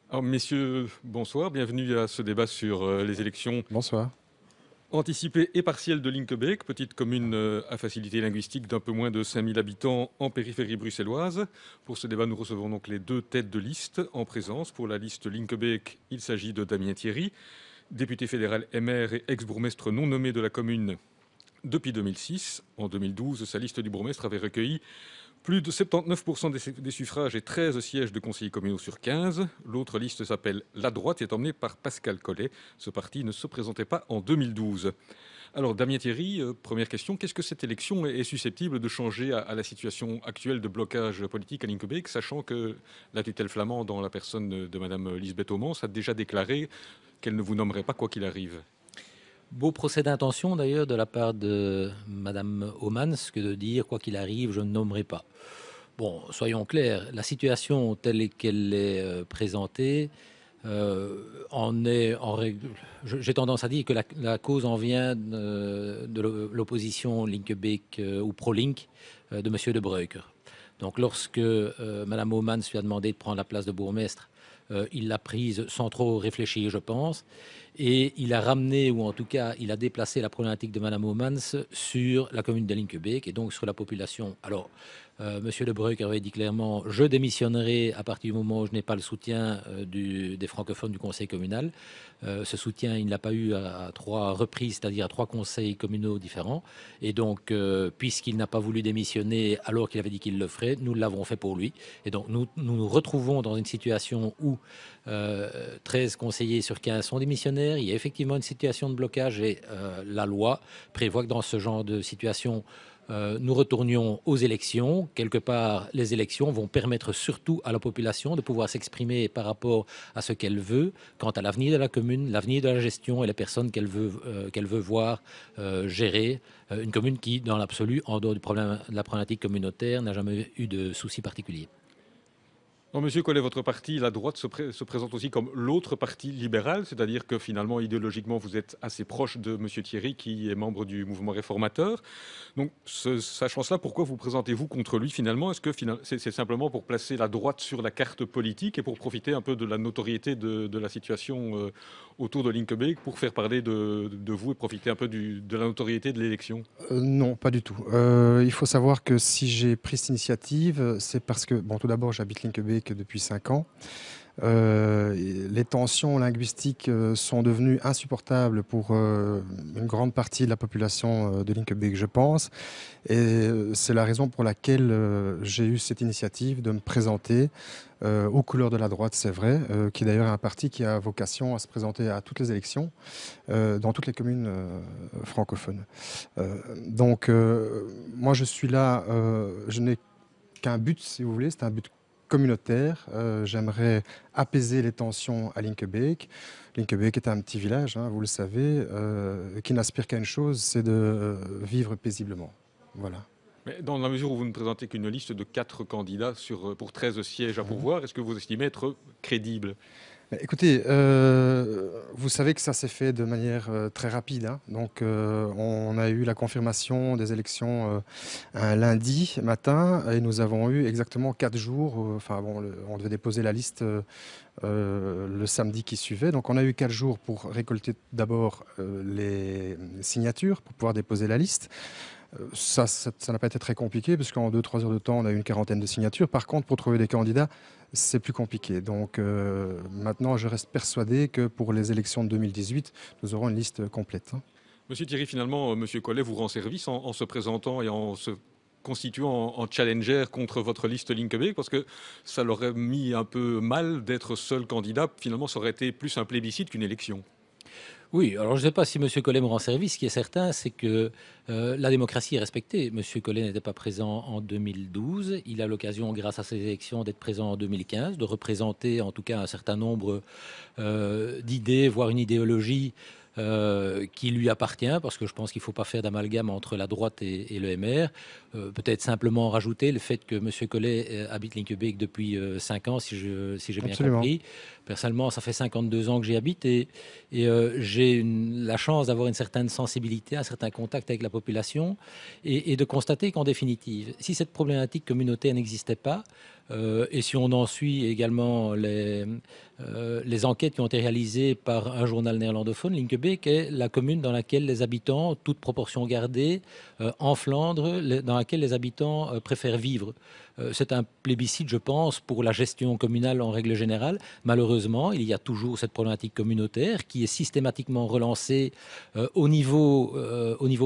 Alors, messieurs, bonsoir. Bienvenue à ce débat sur les élections Bonsoir. anticipées et partielles de Linkebeek, petite commune à facilité linguistique d'un peu moins de 5000 habitants en périphérie bruxelloise. Pour ce débat, nous recevons donc les deux têtes de liste en présence. Pour la liste Linkebeek, il s'agit de Damien Thierry, député fédéral MR et ex-bourgmestre non nommé de la commune depuis 2006. En 2012, sa liste du bourgmestre avait recueilli plus de 79% des suffrages et 13 sièges de conseillers communaux sur 15. L'autre liste s'appelle La Droite et est emmenée par Pascal Collet. Ce parti ne se présentait pas en 2012. Alors Damien Thierry, première question, qu'est-ce que cette élection est susceptible de changer à la situation actuelle de blocage politique à Linkebeek, sachant que la tutelle flamande, dans la personne de Madame Lisbeth Aumans, a déjà déclaré qu'elle ne vous nommerait pas quoi qu'il arrive? Beau procès d'intention d'ailleurs de la part de Madame Homans que de dire quoi qu'il arrive, je ne nommerai pas. Bon, soyons clairs, la situation telle qu'elle est présentée en est en règle. J'ai tendance à dire que la cause en vient de l'opposition Linkebeek ou pro-Link de Monsieur De Bruycker. Donc lorsque Madame Homans lui a demandé de prendre la place de bourgmestre, il l'a prise sans trop réfléchir, je pense, et il a ramené, ou en tout cas, il a déplacé la problématique de Madame Homans sur la commune de Linkebeek et donc sur la population. Alors, Monsieur De Bruyck avait dit clairement, je démissionnerai à partir du moment où je n'ai pas le soutien des francophones du conseil communal. Ce soutien, il ne l'a pas eu à trois reprises, c'est-à-dire à trois conseils communaux différents. Et donc, puisqu'il n'a pas voulu démissionner alors qu'il avait dit qu'il le ferait, nous l'avons fait pour lui. Et donc, nous retrouvons dans une situation où 13 conseillers sur 15 sont démissionnaires. Il y a effectivement une situation de blocage et la loi prévoit que dans ce genre de situation, nous retournions aux élections. Quelque part, les élections vont permettre surtout à la population de pouvoir s'exprimer par rapport à ce qu'elle veut, quant à l'avenir de la commune, l'avenir de la gestion et les personnes qu'elle veut voir gérer. Une commune qui, dans l'absolu, en dehors du problème, de la problématique communautaire, n'a jamais eu de soucis particuliers. Non, monsieur Collet, votre parti, la droite, se présente aussi comme l'autre parti libéral, c'est-à-dire que finalement, idéologiquement, vous êtes assez proche de monsieur Thierry, qui est membre du mouvement réformateur. Donc, sachant cela, pourquoi vous présentez-vous contre lui finalement? Est-ce que c'est simplement pour placer la droite sur la carte politique et pour profiter un peu de la notoriété de la situation autour de Linkebeek pour faire parler de vous et profiter un peu de la notoriété de l'élection? Non, pas du tout. Il faut savoir que si j'ai pris cette initiative, c'est parce que, bon, tout d'abord, j'habite Linkebeek depuis 5 ans. Les tensions linguistiques sont devenues insupportables pour une grande partie de la population de Linkebeek, je pense. Et c'est la raison pour laquelle j'ai eu cette initiative de me présenter aux couleurs de la droite, c'est vrai, qui est d'ailleurs un parti qui a vocation à se présenter à toutes les élections, dans toutes les communes francophones. Donc, moi, je suis là, je n'ai qu'un but, si vous voulez, c'est un but communautaire. J'aimerais apaiser les tensions à Linkebeek. Linkebeek est un petit village, hein, vous le savez, qui n'aspire qu'à une chose, c'est de vivre paisiblement. Voilà. Mais dans la mesure où vous ne présentez qu'une liste de 4 candidats pour 13 sièges à Mhm. pourvoir, est-ce que vous estimez être crédible? Mais écoutez, vous savez que ça s'est fait de manière très rapide, hein. Donc, on a eu la confirmation des élections un lundi matin et nous avons eu exactement 4 jours. Enfin, bon, on devait déposer la liste le samedi qui suivait. Donc, on a eu 4 jours pour récolter d'abord les signatures pour pouvoir déposer la liste. Ça n'a pas été très compliqué, parce qu'en 2-3 heures de temps, on a eu une quarantaine de signatures. Par contre, pour trouver des candidats, c'est plus compliqué. Donc maintenant, je reste persuadé que pour les élections de 2018, nous aurons une liste complète, hein. Monsieur Thierry, finalement, monsieur Collet vous rend service en se présentant et en se constituant en challenger contre votre liste Linkebeek, parce que ça l'aurait mis un peu mal d'être seul candidat. Finalement, ça aurait été plus un plébiscite qu'une élection. Oui, alors je ne sais pas si M. Collet me rend service. Ce qui est certain, c'est que la démocratie est respectée. M. Collet n'était pas présent en 2012. Il a l'occasion, grâce à ces élections, d'être présent en 2015, de représenter en tout cas un certain nombre d'idées, voire une idéologie qui lui appartient, parce que je pense qu'il ne faut pas faire d'amalgame entre la droite et le MR. Peut-être simplement rajouter le fait que M. Collet habite Linkebeek depuis 5 ans, si j'ai bien Absolument. compris. Personnellement, ça fait 52 ans que j'y habite et j'ai la chance d'avoir une certaine sensibilité, un certain contact avec la population et de constater qu'en définitive, si cette problématique communautaire n'existait pas, Et si on en suit également les enquêtes qui ont été réalisées par un journal néerlandophone, Linkebeek est la commune dans laquelle les habitants, toute proportion gardée, en Flandre, dans laquelle les habitants préfèrent vivre. C'est un plébiscite, je pense, pour la gestion communale en règle générale. Malheureusement, il y a toujours cette problématique communautaire qui est systématiquement relancée au niveau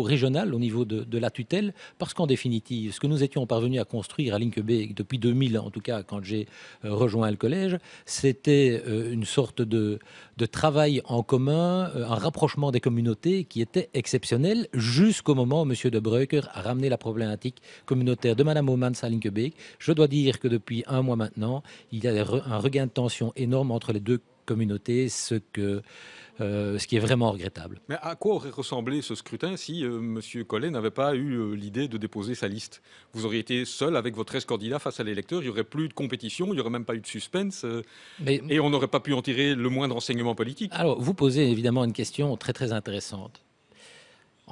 régional, au niveau de la tutelle, parce qu'en définitive, ce que nous étions parvenus à construire à Linkebeek depuis 2000, en tout cas quand j'ai rejoint le collège, c'était une sorte de travail en commun, un rapprochement des communautés qui était exceptionnel jusqu'au moment où M. De Breuker a ramené la problématique communautaire de Mme Homans à Linkebeek. Je dois dire que depuis un mois maintenant, il y a un regain de tension énorme entre les deux communautés, ce qui est vraiment regrettable. Mais à quoi aurait ressemblé ce scrutin si M. Collet n'avait pas eu l'idée de déposer sa liste? Vous auriez été seul avec votre 13 candidats face à l'électeur, il n'y aurait plus de compétition, il n'y aurait même pas eu de suspense, et on n'aurait pas pu en tirer le moindre enseignement politique. Alors, vous posez évidemment une question très très intéressante.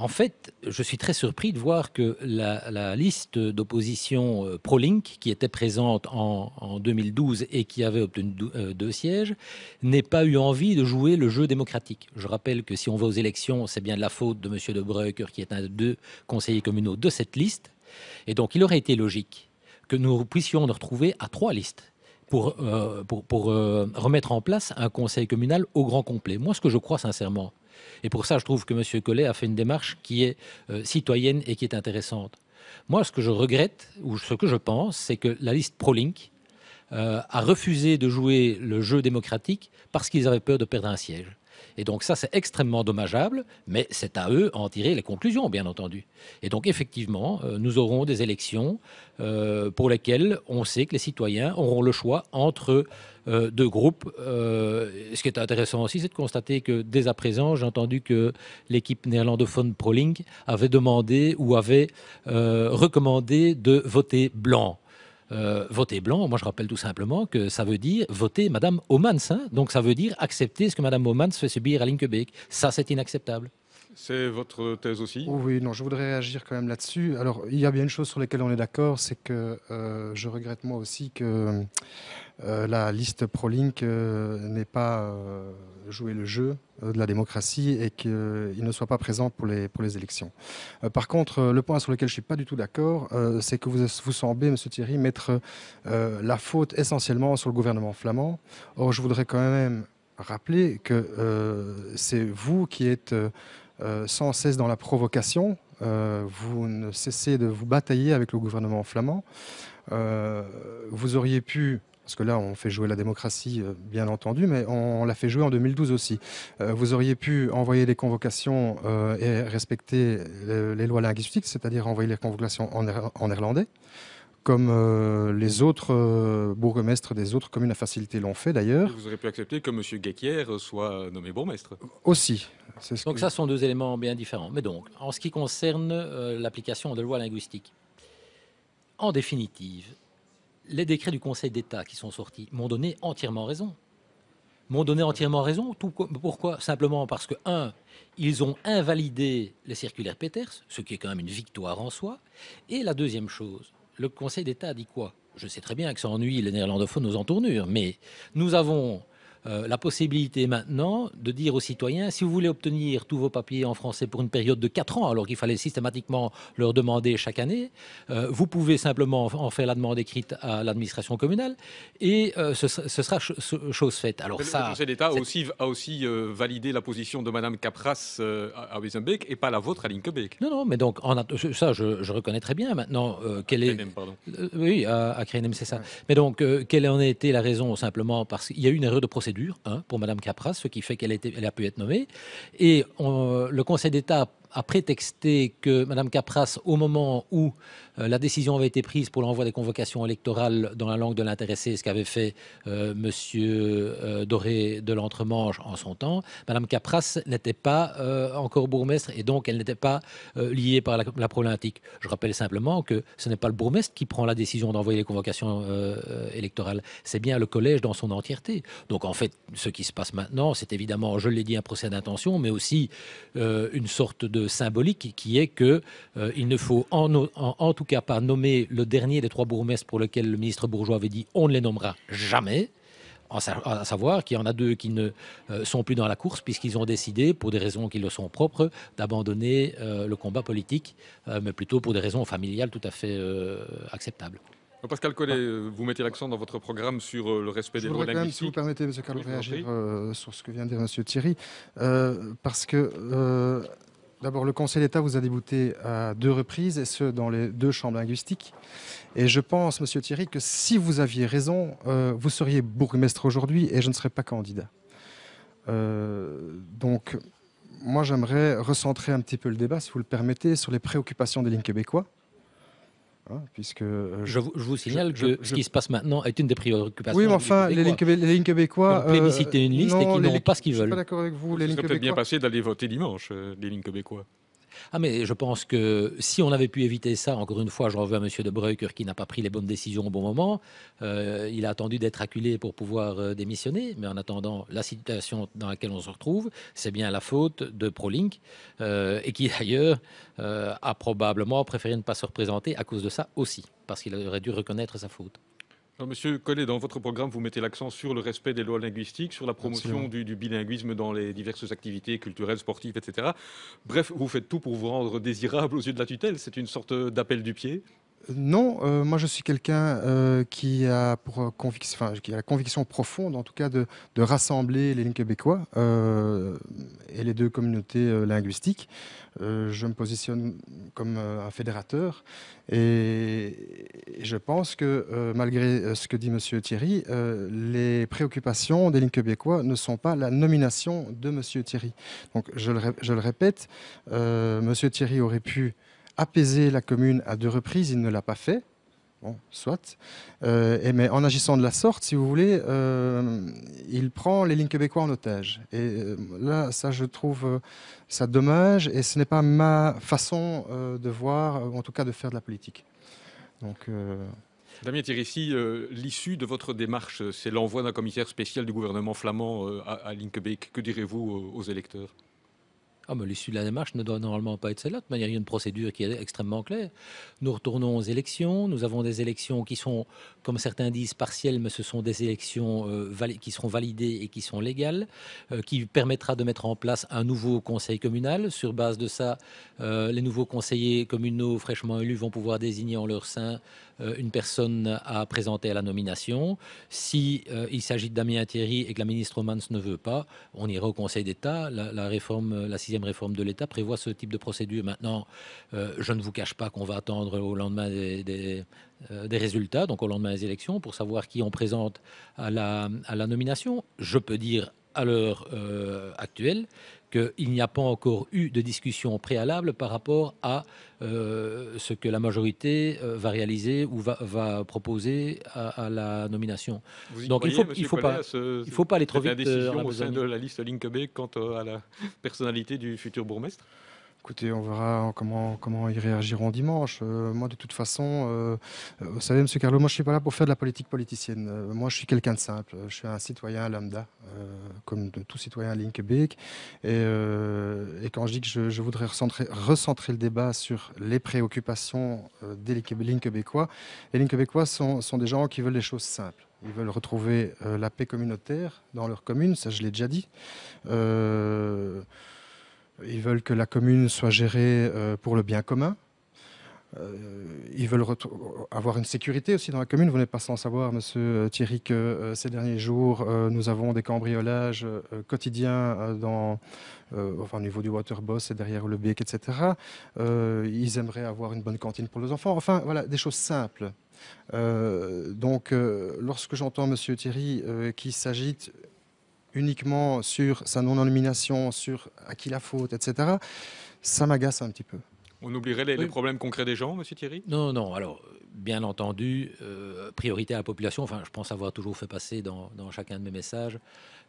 En fait, je suis très surpris de voir que la liste d'opposition ProLink, qui était présente en 2012 et qui avait obtenu 2 sièges, n'ait pas eu envie de jouer le jeu démocratique. Je rappelle que si on va aux élections, c'est bien de la faute de M. De Breuker, qui est un des 2 conseillers communaux de cette liste. Et donc, il aurait été logique que nous puissions nous retrouver à 3 listes pour remettre en place un conseil communal au grand complet. Moi, ce que je crois sincèrement, et pour ça, je trouve que M. Collet a fait une démarche qui est citoyenne et qui est intéressante. Moi, ce que je regrette, ou ce que je pense, c'est que la liste ProLink a refusé de jouer le jeu démocratique parce qu'ils avaient peur de perdre un siège. Et donc ça, c'est extrêmement dommageable, mais c'est à eux à en tirer les conclusions, bien entendu. Et donc effectivement, nous aurons des élections pour lesquelles on sait que les citoyens auront le choix entre 2 groupes. Ce qui est intéressant aussi, c'est de constater que dès à présent, j'ai entendu que l'équipe néerlandophone ProLink avait demandé ou avait recommandé de voter blanc. Voter blanc, moi je rappelle tout simplement que ça veut dire voter Madame Homans. Donc ça veut dire accepter ce que Madame Homans fait subir à Linkebeek. Ça, c'est inacceptable. C'est votre thèse aussi? Oui, non, je voudrais réagir quand même là-dessus. Alors, il y a bien une chose sur laquelle on est d'accord, c'est que je regrette moi aussi que la liste ProLink n'ait pas joué le jeu de la démocratie et qu'il ne soit pas présent pour les élections. Par contre, le point sur lequel je ne suis pas du tout d'accord, c'est que vous semblez, M. Thierry, mettre la faute essentiellement sur le gouvernement flamand. Or, je voudrais quand même rappeler que c'est vous qui êtes sans cesse dans la provocation. Vous ne cessez de vous batailler avec le gouvernement flamand. Vous auriez pu, parce que là on fait jouer la démocratie bien entendu, mais on l'a fait jouer en 2012 aussi. Vous auriez pu envoyer les convocations et respecter les lois linguistiques, c'est-à-dire envoyer les convocations en néerlandais, comme les autres bourgmestres des autres communes à facilité l'ont fait d'ailleurs. Vous auriez pu accepter que M. Guéquier soit nommé bourgmestre. Aussi. Donc ça, ce sont 2 éléments bien différents. Mais donc, en ce qui concerne l'application de lois linguistiques, en définitive, les décrets du Conseil d'État qui sont sortis m'ont donné entièrement raison. Pourquoi? Simplement parce que, 1, ils ont invalidé les circulaires Peters, ce qui est quand même une victoire en soi. Et la deuxième chose, le Conseil d'État a dit quoi? Je sais très bien que ça ennuie les néerlandophones aux entournures, mais nous avons la possibilité maintenant de dire aux citoyens, si vous voulez obtenir tous vos papiers en français pour une période de 4 ans, alors qu'il fallait systématiquement leur demander chaque année, vous pouvez simplement en faire la demande écrite à l'administration communale et ce sera chose faite. Alors le Conseil d'État a aussi validé la position de Mme Capras à Wezenbeek et pas la vôtre à Linkebeek. Non, mais donc ça, je reconnais très bien maintenant quelle est... oui, à Krenem, c'est ça. Ouais. Mais donc, quelle en a été la raison? Simplement parce qu'il y a eu une erreur de procédure pour Mme Capras, ce qui fait qu'elle a pu être nommée. Et le Conseil d'État a prétexté que Mme Capras, au moment où la décision avait été prise pour l'envoi des convocations électorales dans la langue de l'intéressé, ce qu'avait fait M. Doré de l'Entremanche en son temps, Mme Capras n'était pas encore bourgmestre et donc elle n'était pas liée par la problématique. Je rappelle simplement que ce n'est pas le bourgmestre qui prend la décision d'envoyer les convocations électorales, c'est bien le collège dans son entièreté. Donc en fait, ce qui se passe maintenant, c'est évidemment, je l'ai dit, un procès d'intention, mais aussi une sorte de symbolique qui est que il ne faut en tout cas pas nommer le dernier des 3 bourgmestres pour lequel le ministre Bourgeois avait dit on ne les nommera jamais. À savoir qu'il y en a 2 qui ne sont plus dans la course puisqu'ils ont décidé, pour des raisons qui leur sont propres, d'abandonner le combat politique, mais plutôt pour des raisons familiales tout à fait acceptables. Pascal Collet, vous mettez l'accent dans votre programme sur le respect des lois quand même, si vous linguistiques. permettez, M. Carlo, Oui, je vous en réagir prie. sur ce que vient de dire M. Thierry, parce que d'abord, le Conseil d'État vous a débouté à 2 reprises, et ce, dans les 2 chambres linguistiques. Et je pense, M. Thierry, que si vous aviez raison, vous seriez bourgmestre aujourd'hui et je ne serais pas candidat. Donc, moi, j'aimerais recentrer un petit peu le débat, si vous le permettez, sur les préoccupations des lignes québécois. Hein, puisque je vous signale que ce qui se passe maintenant est une des préoccupations. Oui, mais enfin, les lignes québécois... Ils ont plébiscité une liste et qui n'ont pas ce qu'ils Je ne suis veulent. pas d'accord avec vous. Ce serait peut-être bien passé d'aller voter dimanche, les lignes québécois. Ah, mais je pense que si on avait pu éviter ça, encore une fois, j'en veux à M. De Breuker qui n'a pas pris les bonnes décisions au bon moment. Il a attendu d'être acculé pour pouvoir démissionner. Mais en attendant, la situation dans laquelle on se retrouve, c'est bien la faute de ProLink et qui d'ailleurs a probablement préféré ne pas se représenter à cause de ça aussi, parce qu'il aurait dû reconnaître sa faute. Alors, Monsieur Collet, dans votre programme, vous mettez l'accent sur le respect des lois linguistiques, sur la promotion du bilinguisme dans les diverses activités culturelles, sportives, etc. Bref, vous faites tout pour vous rendre désirable aux yeux de la tutelle. C'est une sorte d'appel du pied. Non, moi je suis quelqu'un qui a qui a la conviction profonde, en tout cas, de rassembler les lignes québécois et les 2 communautés linguistiques. Je me positionne comme un fédérateur et je pense que malgré ce que dit M. Thierry, les préoccupations des lignes québécois ne sont pas la nomination de M. Thierry. Donc je le répète, M. Thierry aurait pu apaiser la commune à 2 reprises, il ne l'a pas fait. Bon, soit. Mais en agissant de la sorte, si vous voulez, il prend les lignes québécois en otage. Et là, ça, je trouve ça dommage. Et ce n'est pas ma façon de voir, ou en tout cas de faire de la politique. Donc, Damien Thierry, si l'issue de votre démarche, c'est l'envoi d'un commissaire spécial du gouvernement flamand à Linkebeek, que direz-vous aux électeurs ? Ah, mais l'issue de la démarche ne doit normalement pas être celle-là. De toute manière, il y a une procédure qui est extrêmement claire. Nous retournons aux élections. Nous avons des élections qui sont, comme certains disent, partielles, mais ce sont des élections qui seront validées et qui sont légales, qui permettra de mettre en place un nouveau conseil communal. Sur base de ça, les nouveaux conseillers communaux fraîchement élus vont pouvoir désigner en leur sein une personne à présenter à la nomination. Si il s'agit de Damien Thierry et que la ministre Homans ne veut pas, on ira au Conseil d'État. La 6e réforme de l'État prévoit ce type de procédure. Maintenant, je ne vous cache pas qu'on va attendre au lendemain des résultats, donc au lendemain des élections, pour savoir qui on présente à la nomination. Je peux dire à l'heure actuelle qu'il n'y a pas encore eu de discussion préalable par rapport à ce que la majorité va réaliser ou va proposer à la nomination. Donc il faut pas aller trop vite. La décision au sein de la liste Linkebeek quant à la personnalité du futur bourgmestre. Écoutez, on verra comment ils réagiront dimanche. Moi, de toute façon, vous savez, M. Carlo, moi, je ne suis pas là pour faire de la politique politicienne. Moi, je suis quelqu'un de simple. Je suis un citoyen lambda, comme de tout citoyen à Linkebeek. Et quand je dis que je voudrais recentrer le débat sur les préoccupations des Linkebeekois, les Linkebeekois sont des gens qui veulent des choses simples. Ils veulent retrouver la paix communautaire dans leur commune, ça je l'ai déjà dit. Ils veulent que la commune soit gérée pour le bien commun. Ils veulent avoir une sécurité aussi dans la commune. Vous n'êtes pas sans savoir, Monsieur Thierry, que ces derniers jours, nous avons des cambriolages quotidiens au niveau du Waterboss et derrière le Bec, etc. Ils aimeraient avoir une bonne cantine pour les enfants. Enfin, voilà, des choses simples. Donc, lorsque j'entends Monsieur Thierry qui s'agite uniquement sur sa non-nomination, sur à qui la faute, etc., ça m'agace un petit peu. On oublierait les problèmes concrets des gens, Monsieur Thierry ? Non. Alors, bien entendu, priorité à la population. Enfin, je pense avoir toujours fait passer dans chacun de mes messages.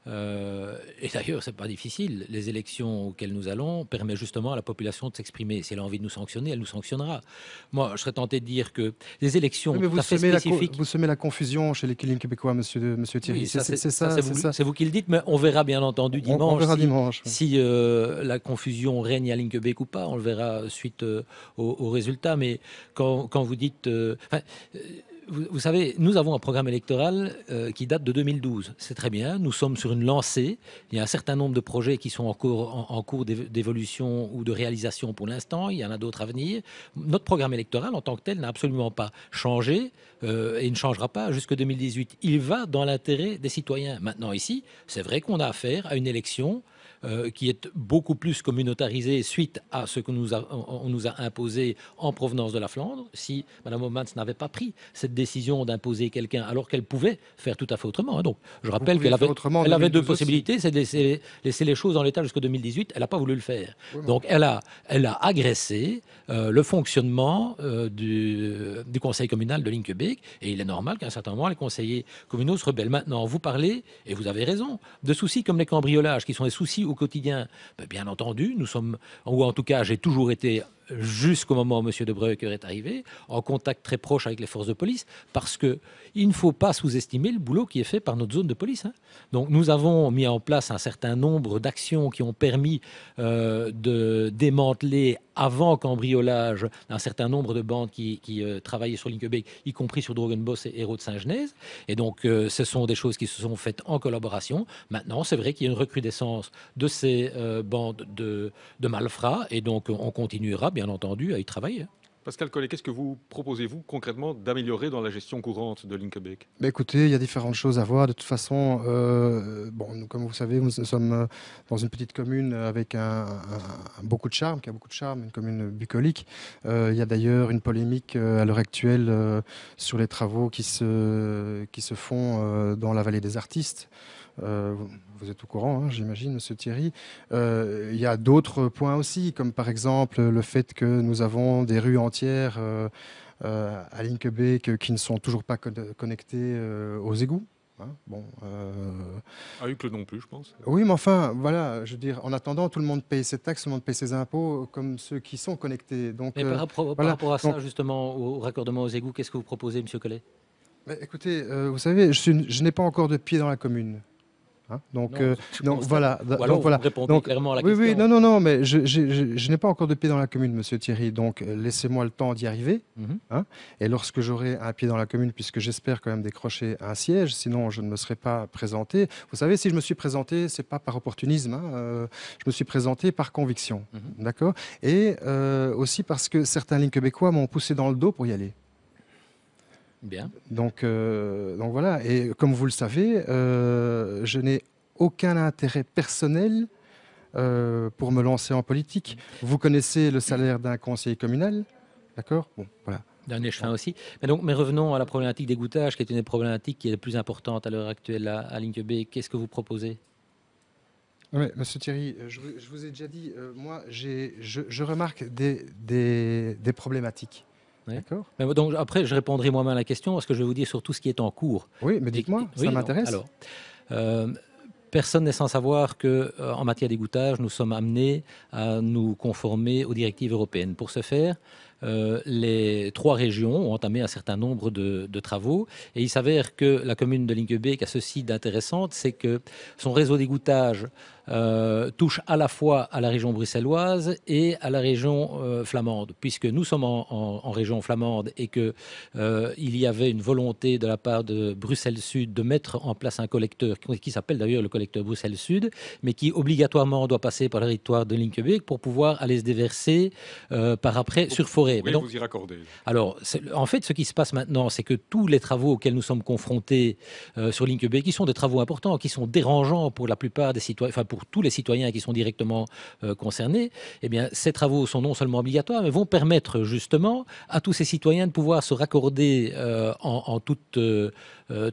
Et d'ailleurs, c'est pas difficile. Les élections auxquelles nous allons permettent justement à la population de s'exprimer. Si elle a envie de nous sanctionner, elle nous sanctionnera. Moi, je serais tenté de dire que les élections Oui, mais tout à fait spécifiques... vous semez la confusion chez les Killing québécois, monsieur Thierry. Oui, ça, C'est c'est ça, c'est ça. c'est vous qui le dites, mais on verra bien entendu On dimanche verra dimanche. Oui. si la confusion règne à Linkebeek ou pas. On le verra suite au résultat. Mais quand vous dites... vous savez, nous avons un programme électoral qui date de 2012. C'est très bien. Nous sommes sur une lancée. Il y a un certain nombre de projets qui sont en cours d'évolution ou de réalisation pour l'instant. Il y en a d'autres à venir. Notre programme électoral, en tant que tel, n'a absolument pas changé et ne changera pas jusqu'en 2018. Il va dans l'intérêt des citoyens. Maintenant, ici, c'est vrai qu'on a affaire à une élection qui est beaucoup plus communautarisée suite à ce que on nous a imposé en provenance de la Flandre. Si Mme Homans n'avait pas pris cette décision d'imposer quelqu'un alors qu'elle pouvait faire tout à fait autrement. Donc, je rappelle qu'elle avait deux possibilités, c'est de laisser les choses en l'état jusqu'en 2018. Elle n'a pas voulu le faire. Oui, donc, elle a agressé le fonctionnement du conseil communal de Linkebeek, et il est normal qu'à un certain moment, les conseillers communaux se rebellent. Maintenant, vous parlez, et vous avez raison, de soucis comme les cambriolages, qui sont des soucis au quotidien. Bien entendu, nous sommes, ou en tout cas, j'ai toujours été, jusqu'au moment où M. De Breuker est arrivé, en contact très proche avec les forces de police, parce qu'il ne faut pas sous-estimer le boulot qui est fait par notre zone de police. Donc nous avons mis en place un certain nombre d'actions qui ont permis de démanteler avant cambriolage un certain nombre de bandes qui travaillaient sur Linkebeek, y compris sur Drogenbos et Hérault de Saint-Genèse. Et donc ce sont des choses qui se sont faites en collaboration. Maintenant, c'est vrai qu'il y a une recrudescence de ces bandes de malfrats, et donc on continuera bien entendu à y travailler. Pascal Collet, qu'est-ce que vous proposez-vous concrètement d'améliorer dans la gestion courante de Linkebeek? Écoutez, il y a différentes choses à voir. De toute façon, nous, comme vous savez, nous sommes dans une petite commune avec beaucoup de charme, qui a beaucoup de charme, une commune bucolique. Il y a d'ailleurs une polémique à l'heure actuelle sur les travaux qui se font dans la vallée des artistes. Vous êtes au courant, j'imagine, Monsieur Thierry. Il y a d'autres points aussi, comme par exemple le fait que nous avons des rues entières à Linkebeek qui ne sont toujours pas connectées aux égouts. À Uccle non plus, je pense. Oui, mais enfin, voilà, je veux dire, en attendant, tout le monde paye ses taxes, tout le monde paye ses impôts, comme ceux qui sont connectés. Donc, mais par rapport à ça, justement, au raccordement aux égouts, qu'est-ce que vous proposez, Monsieur Collet? Écoutez, vous savez, je n'ai pas encore de pied dans la commune. Donc voilà. Donc voilà. Répondez clairement à la question. Oui, non, mais je n'ai pas encore de pied dans la commune, Monsieur Thierry. Donc laissez-moi le temps d'y arriver. Et lorsque j'aurai un pied dans la commune, puisque j'espère quand même décrocher un siège, sinon je ne me serais pas présenté. Vous savez, si je me suis présenté, c'est pas par opportunisme. Je me suis présenté par conviction, d'accord. Et aussi parce que certains Linkebeekois m'ont poussé dans le dos pour y aller. Bien. Donc voilà, et comme vous le savez, je n'ai aucun intérêt personnel pour me lancer en politique. Vous connaissez le salaire d'un conseiller communal, d'accord? Bon, voilà. D'un échevin aussi. Mais revenons à la problématique d'égouttage, qui est une des problématiques qui est la plus importante à l'heure actuelle à Linkebeek. Qu'est-ce que vous proposez? Oui, Monsieur Thierry, je vous ai déjà dit, moi, je remarque des problématiques. Oui. D'accord. Donc après, je répondrai moi-même à la question, parce que je vais vous dire sur tout ce qui est en cours. Oui, mais dites-moi, ça m'intéresse. Alors, personne n'est sans savoir qu'en matière d'égouttage, nous sommes amenés à nous conformer aux directives européennes. Pour ce faire, les 3 régions ont entamé un certain nombre de travaux, et il s'avère que la commune de Linkebeek a ceci d'intéressant, c'est que son réseau d'égouttage touche à la fois à la région bruxelloise et à la région flamande, puisque nous sommes en région flamande et que il y avait une volonté de la part de Bruxelles Sud de mettre en place un collecteur qui s'appelle d'ailleurs le collecteur Bruxelles Sud, mais qui obligatoirement doit passer par le territoire de Linkebeek pour pouvoir aller se déverser par après sur forêt. Oui, donc, vous y raccordez. Alors, en fait, ce qui se passe maintenant, c'est que tous les travaux auxquels nous sommes confrontés sur Linkebeek, qui sont des travaux importants, qui sont dérangeants pour la plupart des citoyens, enfin pour tous les citoyens qui sont directement concernés, eh bien, ces travaux sont non seulement obligatoires, mais vont permettre justement à tous ces citoyens de pouvoir se raccorder en toute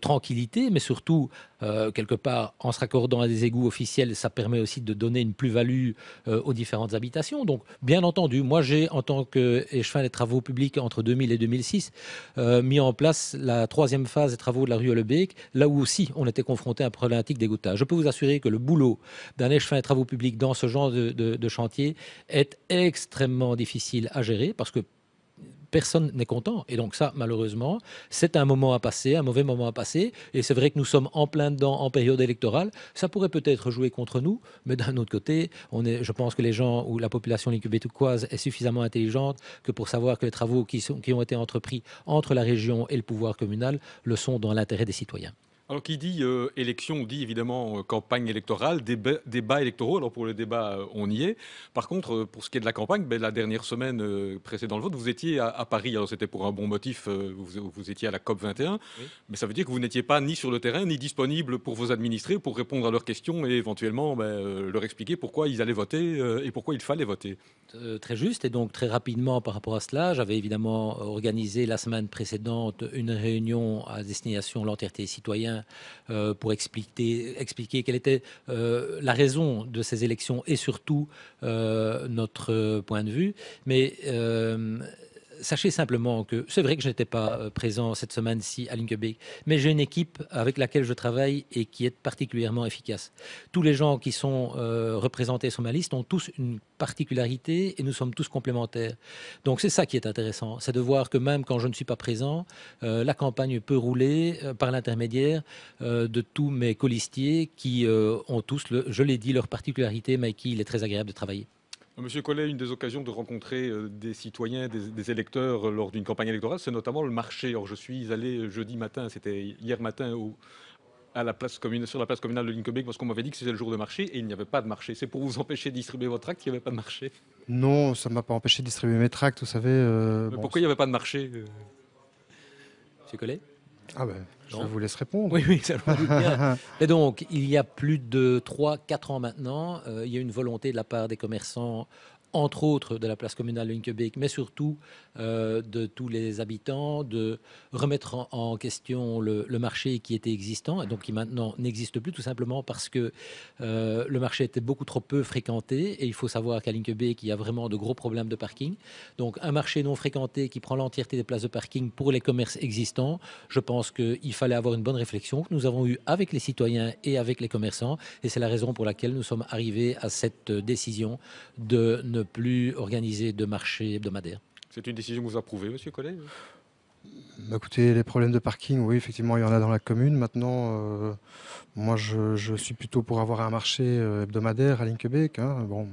tranquillité, mais surtout, quelque part, en se raccordant à des égouts officiels, ça permet aussi de donner une plus-value aux différentes habitations. Donc, bien entendu, moi, j'ai, en tant que chemins des travaux publics entre 2000 et 2006, mis en place la troisième phase des travaux de la rue Hollebeek, là où aussi on était confronté à un problématique d'égouttage. Je peux vous assurer que le boulot d'un échevin des travaux publics dans ce genre de chantier est extrêmement difficile à gérer parce que personne n'est content. Et donc ça, malheureusement, c'est un moment à passer, un mauvais moment à passer. Et c'est vrai que nous sommes en plein dedans en période électorale. Ça pourrait peut-être jouer contre nous, mais d'un autre côté, je pense que les gens ou la population linkebécoise est suffisamment intelligente que pour savoir que les travaux qui ont été entrepris entre la région et le pouvoir communal le sont dans l'intérêt des citoyens. Alors, qui dit élection, dit évidemment campagne électorale, débats électoraux. Alors, pour le débat, on y est. Par contre, pour ce qui est de la campagne, la dernière semaine précédant le vote, vous étiez à Paris. Alors, c'était pour un bon motif, vous étiez à la COP 21. Oui. Mais ça veut dire que vous n'étiez pas ni sur le terrain, ni disponible pour vos administrés, pour répondre à leurs questions et éventuellement leur expliquer pourquoi ils allaient voter et pourquoi il fallait voter. Très juste. Et donc, très rapidement par rapport à cela, j'avais évidemment organisé la semaine précédente une réunion à destination de l'entièreté des citoyens pour expliquer quelle était la raison de ces élections et surtout notre point de vue. Mais sachez simplement que c'est vrai que je n'étais pas présent cette semaine-ci à Linkebeek, mais j'ai une équipe avec laquelle je travaille et qui est particulièrement efficace. Tous les gens qui sont représentés sur ma liste ont tous une particularité et nous sommes tous complémentaires. Donc c'est ça qui est intéressant, c'est de voir que même quand je ne suis pas présent, la campagne peut rouler par l'intermédiaire de tous mes colistiers qui ont tous, je l'ai dit, leur particularité, mais qui il est très agréable de travailler. Monsieur Collet, une des occasions de rencontrer des citoyens, des électeurs lors d'une campagne électorale, c'est notamment le marché. Alors, je suis allé jeudi matin, c'était hier matin, sur la place communale de Linkebeek, parce qu'on m'avait dit que c'était le jour de marché et il n'y avait pas de marché. C'est pour vous empêcher de distribuer votre tracts qu'il n'y avait pas de marché? Non, ça ne m'a pas empêché de distribuer mes tracts, vous savez. Pourquoi il n'y avait pas de marché Monsieur Collet? Ah ben, je vous laisse répondre. Oui, ça je me doute bien. Et donc, il y a plus de 3-4 ans maintenant, il y a une volonté de la part des commerçants, entre autres de la place communale de Linkebeek, mais surtout de tous les habitants, de remettre en question le marché qui était existant et donc qui maintenant n'existe plus, tout simplement parce que le marché était beaucoup trop peu fréquenté et il faut savoir qu'à Linkebeek, il y a vraiment de gros problèmes de parking. Donc un marché non fréquenté qui prend l'entièreté des places de parking pour les commerces existants, je pense qu'il fallait avoir une bonne réflexion que nous avons eue avec les citoyens et avec les commerçants et c'est la raison pour laquelle nous sommes arrivés à cette décision de ne plus organiser de marché hebdomadaire. C'est une décision que vous approuvez, monsieur Collet? Écoutez, les problèmes de parking, oui, effectivement, il y en a dans la commune. Maintenant, moi, je suis plutôt pour avoir un marché hebdomadaire à Linkebeek. Bon,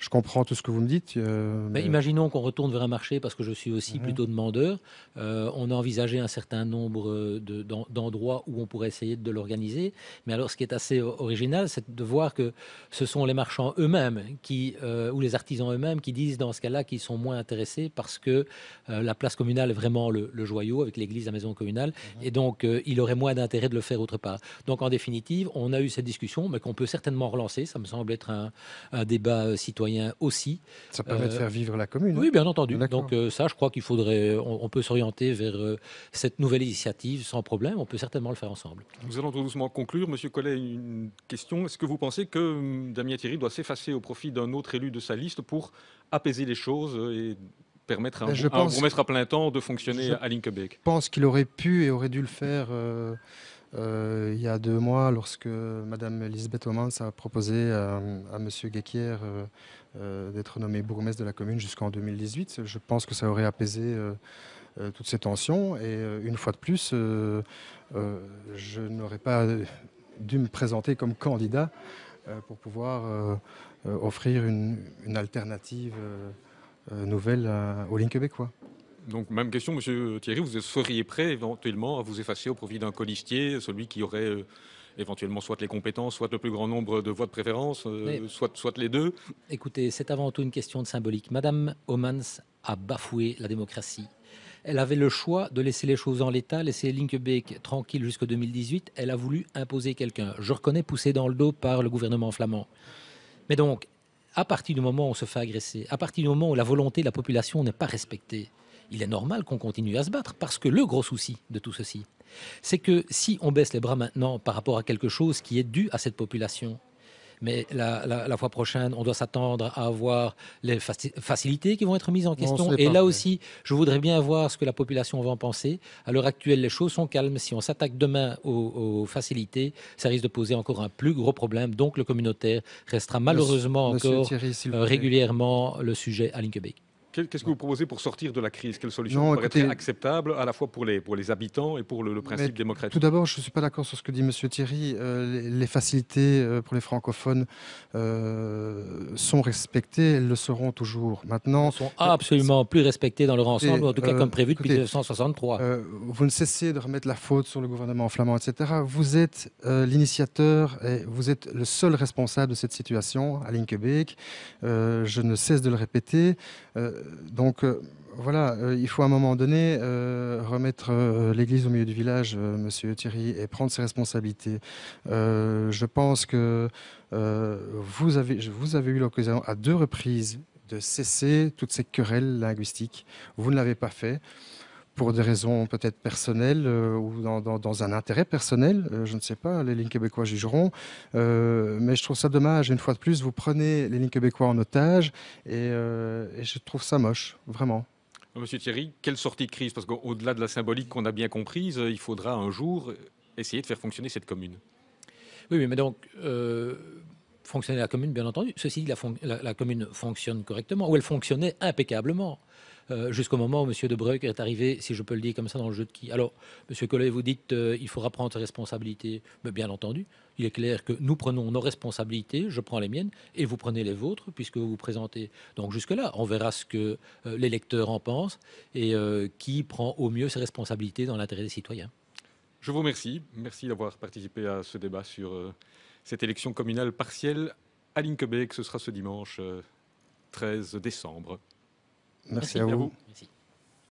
je comprends tout ce que vous me dites. Mais imaginons qu'on retourne vers un marché, parce que je suis aussi plutôt demandeur. On a envisagé un certain nombre d'endroits où on pourrait essayer de l'organiser. Mais alors, ce qui est assez original, c'est de voir que ce sont les marchands eux-mêmes ou les artisans eux-mêmes qui disent dans ce cas-là qu'ils sont moins intéressés parce que la place communale est vraiment le joyau avec l'église, la maison communale. Et donc, il aurait moins d'intérêt de le faire autre part. Donc, en définitive, on a eu cette discussion, mais qu'on peut certainement relancer. Ça me semble être un débat citoyen aussi. Ça permet de faire vivre la commune. Oui, bien entendu. Donc ça, je crois qu'il faudrait, on peut s'orienter vers cette nouvelle initiative sans problème. On peut certainement le faire ensemble. Nous allons tout doucement conclure. Monsieur Collet, une question. Est-ce que vous pensez que Damien Thierry doit s'effacer au profit d'un autre élu de sa liste pour apaiser les choses et permettre à un bourgmestre à plein temps de fonctionner à Linkebeek? Je pense qu'il aurait pu et aurait dû le faire il y a 2 mois, lorsque Madame Elisabeth Homans a proposé à Monsieur Guéquier d'être nommé bourgmestre de la commune jusqu'en 2018. Je pense que ça aurait apaisé toutes ces tensions. Et une fois de plus, je n'aurais pas dû me présenter comme candidat pour pouvoir offrir une alternative nouvelle au Linkebeekois. Donc, même question, monsieur Thierry, vous seriez prêt éventuellement à vous effacer au profit d'un colistier, celui qui aurait éventuellement soit les compétences, soit le plus grand nombre de voix de préférence, soit les deux? Écoutez, c'est avant tout une question de symbolique. Madame Homans a bafoué la démocratie. Elle avait le choix de laisser les choses en l'état, laisser Linkebeek tranquille jusqu'en 2018. Elle a voulu imposer quelqu'un. Je reconnais poussé dans le dos par le gouvernement flamand. Mais donc, à partir du moment où on se fait agresser, à partir du moment où la volonté de la population n'est pas respectée, il est normal qu'on continue à se battre, parce que le gros souci de tout ceci, c'est que si on baisse les bras maintenant par rapport à quelque chose qui est dû à cette population, Mais la fois prochaine, on doit s'attendre à avoir les facilités qui vont être mises en question. Et là aussi, je voudrais bien voir ce que la population va en penser. À l'heure actuelle, les choses sont calmes. Si on s'attaque demain aux facilités, ça risque de poser encore un plus gros problème. Donc le communautaire restera malheureusement encore Thierry, régulièrement le sujet à Linkebeek. Qu'est-ce que vous proposez pour sortir de la crise? Quelle solution paraîtrait acceptable à la fois pour les habitants et pour le principe démocratique? Tout d'abord, je ne suis pas d'accord sur ce que dit M. Thierry. Les facilités pour les francophones sont respectées, elles le seront toujours. Maintenant, elles sont absolument plus respectées dans leur ensemble, en tout cas comme prévu depuis 1963. Vous ne cessez de remettre la faute sur le gouvernement flamand, etc. Vous êtes l'initiateur et vous êtes le seul responsable de cette situation à Linkebeek. Je ne cesse de le répéter. Donc voilà, il faut à un moment donné remettre l'église au milieu du village, monsieur Thierry, et prendre ses responsabilités. Je pense que vous avez eu l'occasion à 2 reprises de cesser toutes ces querelles linguistiques. Vous ne l'avez pas fait pour des raisons peut-être personnelles ou dans un intérêt personnel, je ne sais pas, les lignes québécois jugeront, mais je trouve ça dommage, une fois de plus, vous prenez les lignes québécois en otage et je trouve ça moche, vraiment. Monsieur Thierry, quelle sortie de crise? Parce qu'au-delà de la symbolique qu'on a bien comprise, il faudra un jour essayer de faire fonctionner cette commune. Oui, mais donc, fonctionner la commune, bien entendu. Ceci dit, la commune fonctionne correctement, ou elle fonctionnait impeccablement. Jusqu'au moment où M. De Breuck est arrivé, si je peux le dire comme ça, dans le jeu de qui. Alors, M. Collet, vous dites il faudra prendre ses responsabilités. Mais bien entendu, il est clair que nous prenons nos responsabilités, je prends les miennes, et vous prenez les vôtres, puisque vous vous présentez. Donc jusque-là, on verra ce que l'électeur en pense et qui prend au mieux ses responsabilités dans l'intérêt des citoyens. Je vous remercie. Merci d'avoir participé à ce débat sur cette élection communale partielle à Linkebeek. Ce sera ce dimanche 13 décembre. Merci à vous. Merci.